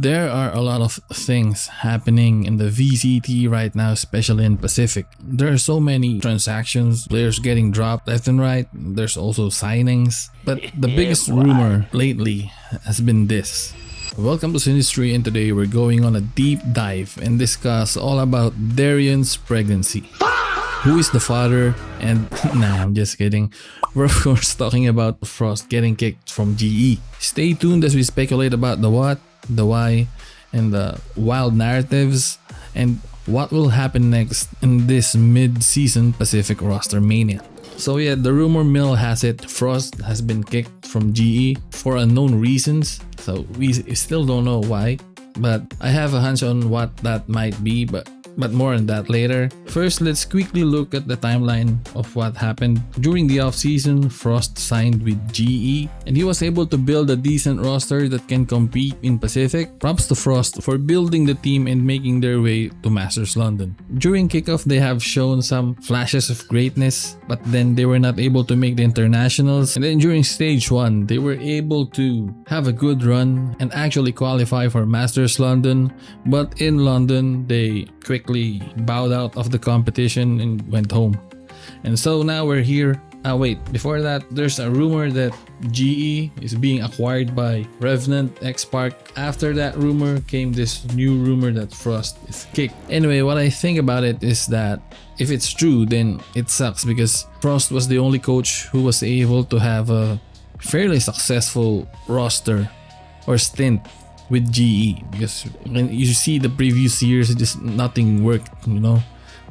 There are a lot of things happening in the VCT right now, especially in Pacific. There are so many transactions, players getting dropped left and right. There's also signings. But the biggest rumor lately has been this. Welcome to Sinistry, and today we're going on a deep dive and discuss all about Darian's pregnancy. Who is the father? And nah, I'm just kidding. We're of course talking about Frost getting kicked from GE. Stay tuned as we speculate about the what, the why, and the wild narratives, and what will happen next in this mid-season Pacific roster mania. So yeah, the rumor mill has it Frost has been kicked from GE for unknown reasons. So we still don't know why, but I have a hunch on what that might be, but more on that later. First, let's quickly look at the timeline of what happened. During the offseason, Frost signed with GE and he was able to build a decent roster that can compete in Pacific. Props to Frost for building the team and making their way to Masters London. During kickoff, they have shown some flashes of greatness, but then they were not able to make the internationals. And then during stage 1, they were able to have a good run and actually qualify for Masters London, but in London, they quickly bowed out of the competition and went home. And so now we're here. Wait, before that, there's a rumor that GE is being acquired by Revenant X Park. After that rumor came this new rumor that Frost is kicked. Anyway, what I think about it is that if it's true, then it sucks because Frost was the only coach who was able to have a fairly successful roster or stint with GE, because when you see the previous years, just nothing worked, you know.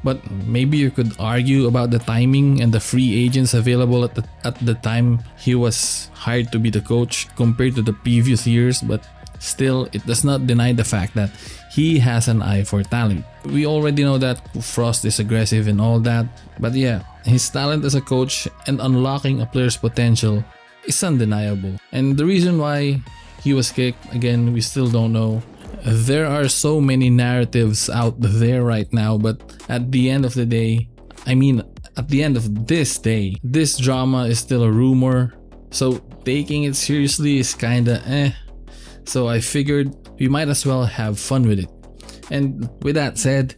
But maybe you could argue about the timing and the free agents available at the time he was hired to be the coach compared to the previous years, but still it does not deny the fact that he has an eye for talent. We already know that Frost is aggressive and all that, but yeah, his talent as a coach and unlocking a player's potential is undeniable. And the reason why he was kicked, again, we still don't know. There are so many narratives out there right now, but at the end of the day, at the end of this day, this drama is still a rumor. So taking it seriously is kinda eh. So I figured we might as well have fun with it. And with that said,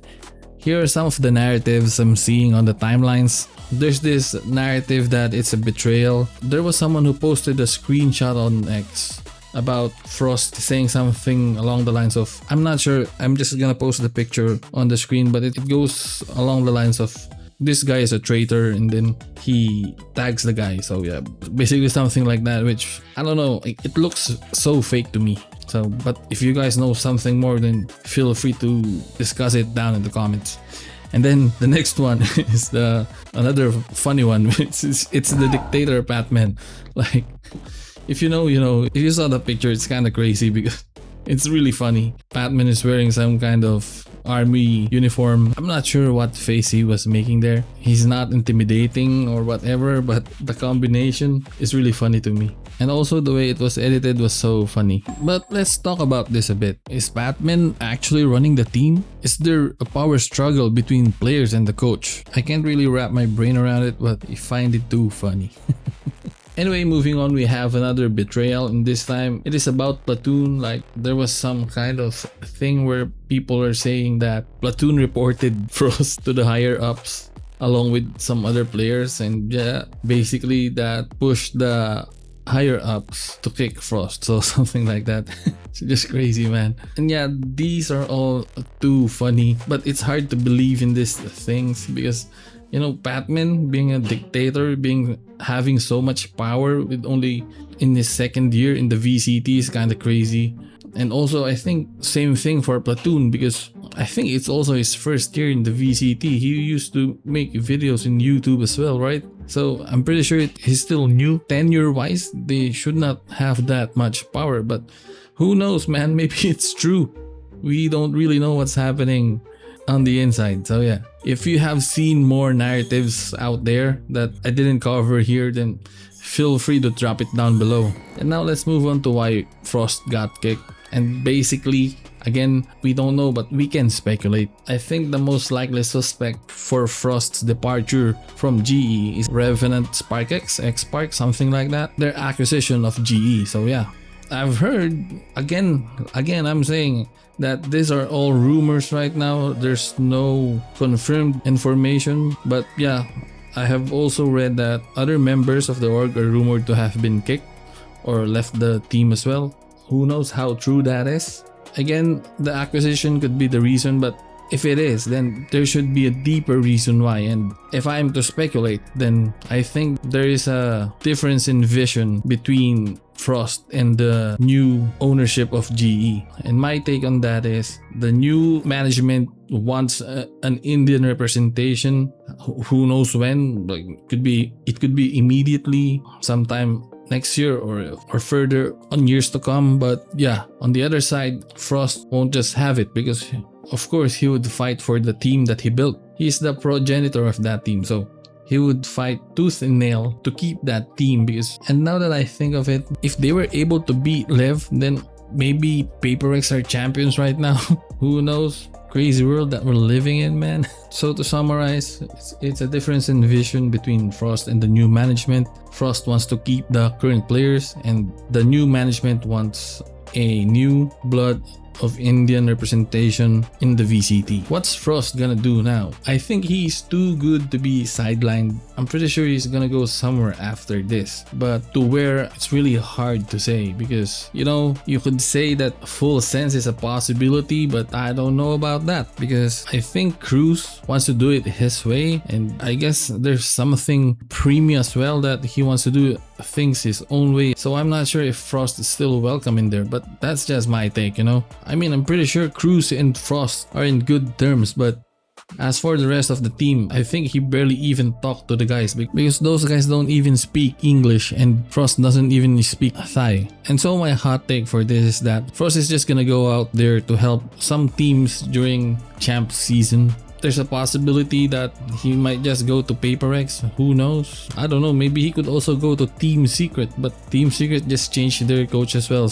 here are some of the narratives I'm seeing on the timelines. There's this narrative that it's a betrayal. There was someone who posted a screenshot on X about Frost saying something along the lines of, I'm not sure, I'm just gonna post the picture on the screen, but it goes along the lines of, this guy is a traitor, and then he tags the guy. So yeah, basically something like that, which I don't know, it looks so fake to me. So, but if you guys know something more, then feel free to discuss it down in the comments. And then the next one is another funny one. It's the Dictator Patmen. Like, if you know, you know. If you saw the picture, it's kind of crazy because it's really funny. Patmen is wearing some kind of army uniform. I'm not sure what face he was making there. He's not intimidating or whatever, but the combination is really funny to me. And also the way it was edited was so funny. But let's talk about this a bit. Is Patmen actually running the team? Is there a power struggle between players and the coach? I can't really wrap my brain around it, but I find it too funny. Anyway, moving on, we have another betrayal, and this time it is about Platoon. Like, there was some kind of thing where people are saying that Platoon reported Frost to the higher ups along with some other players, and yeah, basically that pushed the higher ups to kick Frost, so something like that. It's just crazy, man. And yeah, these are all too funny, but it's hard to believe in these things because, you know, Patmen being a dictator, having so much power with only in his second year in the VCT is kind of crazy. And also, I think same thing for Platoon, because I think it's also his first year in the VCT. He used to make videos in YouTube as well, right? So I'm pretty sure he's still new. Tenure-wise, they should not have that much power, but who knows, man? Maybe it's true. We don't really know what's happening on the inside. So yeah, if you have seen more narratives out there that I didn't cover here, then feel free to drop it down below. And now let's move on to why Frost got kicked. And basically, again, we don't know, but we can speculate. I think the most likely suspect for Frost's departure from GE is Revenant X Park, something like that. Their acquisition of GE. So yeah, I've heard again, I'm saying that these are all rumors right now. There's no confirmed information, but yeah, I have also read that other members of the org are rumored to have been kicked or left the team as well. Who knows how true that is? Again, the acquisition could be the reason, but if it is, then there should be a deeper reason why. And if I'm to speculate, then I think there is a difference in vision between Frost and the new ownership of GE. And my take on that is the new management wants an Indian representation. Who knows when? Like, it could be immediately, sometime next year or further on years to come. But yeah, on the other side, Frost won't just have it because of course he would fight for the team that he built. He's the progenitor of that team, so he would fight tooth and nail to keep that team. And now that I think of it, if they were able to beat Lev, then maybe PaperX are champions right now. Who knows? Crazy world that we're living in, man. So to summarize, it's a difference in vision between Frost and the new management. Frost wants to keep the current players, and the new management wants a new blood of Indian representation in the VCT. What's Frost gonna do now? I think he's too good to be sidelined. I'm pretty sure he's gonna go somewhere after this, but to where, it's really hard to say, because you could say that full sense is a possibility, but I don't know about that, because I think Cruz wants to do it his way, and I guess there's something premium as well that he wants to do things his own way. So I'm not sure if Frost is still welcome in there, but that's just my take. I mean, I'm pretty sure Cruz and Frost are in good terms, but as for the rest of the team, I think he barely even talked to the guys, because those guys don't even speak English and Frost doesn't even speak Thai. And so my hot take for this is that Frost is just gonna go out there to help some teams during champ season. There's a possibility that he might just go to PaperX. Who knows? I don't know. Maybe he could also go to Team Secret, but Team Secret just changed their coach as well.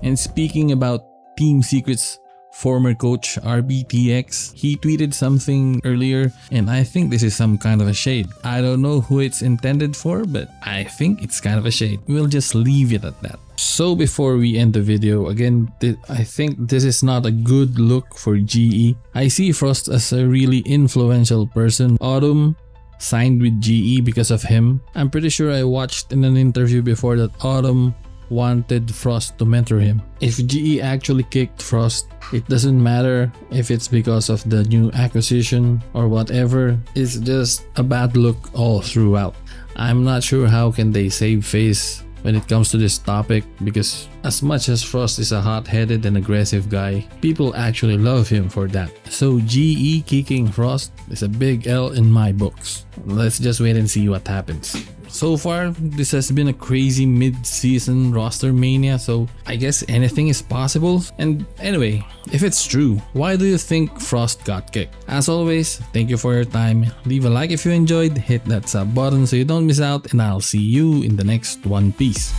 And speaking about Team Secret's former coach RBTX, he tweeted something earlier, and I think this is some kind of a shade. I don't know who it's intended for, but I think it's kind of a shade. We'll just leave it at that. So before we end the video, again, I think this is not a good look for GE. I see Frost as a really influential person. Autumn signed with GE because of him. I'm pretty sure I watched in an interview before that Autumn wanted Frost to mentor him. If GE actually kicked Frost, it doesn't matter if it's because of the new acquisition or whatever. It's just a bad look all throughout. I'm not sure how can they save face when it comes to this topic, because as much as Frost is a hot-headed and aggressive guy, people actually love him for that. So GE kicking Frost is a big L in my books. Let's just wait and see what happens. So far, this has been a crazy mid-season roster mania, so I guess anything is possible. And anyway, if it's true, why do you think Frost got kicked? As always, thank you for your time. Leave a like if you enjoyed, hit that sub button so you don't miss out, and I'll see you in the next one. Peace.